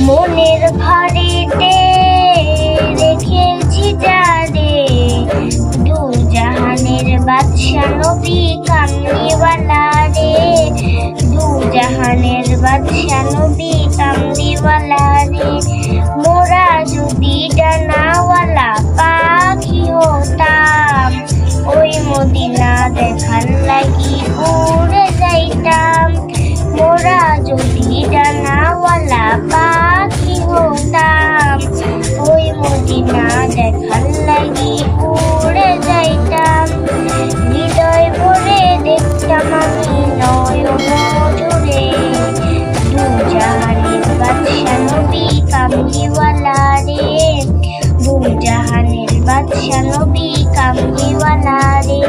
মনের ঘরেতে রেখেছি যারে, দু জাহানের বাদশা নবী কামলিওয়ালা রে, দু জাহানের বাদশা নবী কামলিওয়ালা রে। মোরা যদি ডানাওয়ালা পাখি হতাম, ওই মদিনা দেখার লাগি উড়ে যাইতাম। মোরা যদি ডানাওয়ালা পাখি হতাম, ওই মদিনা দেখার লাগি উড়ে যাইতাম। হৃদয় ভরে দেখতাম আমি নয়ন জুড়ে, দু জাহানের বাদশা নবী কামলিওয়ালা রে, দু জাহানের বাদশা নবী কামলিওয়ালা রে।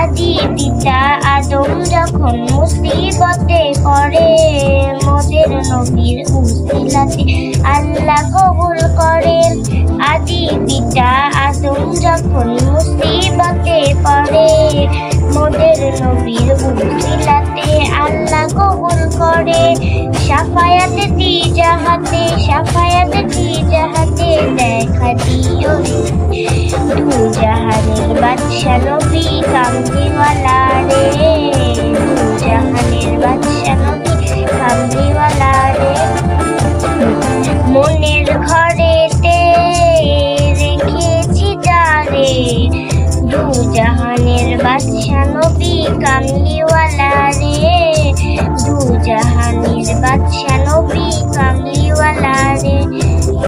আদি পিতা আদম যখন মুসিবতে পড়ে, মোদের নবীর উসিলাতে আল্লাহ কবুল করেন। আদি পিতা আদম যখন মুসিবতে পড়ে, মোদের নবীর উসিলাতে আল্লাহ কবুল করে। শাফায়াতে দি জাহাতে, শাফায়াতে দি জাহাতে দেখা দিও রে, দু জাহানের বাদশা নবী কামলিওয়ালা রে, দু জাহানের বাদশা নবী কামলিওয়ালা রে। মনের ঘরেতে রেখেছি যারে, দু জাহানের বাদশা নবী কামলিওয়ালা রে, দু জাহানের বাদশা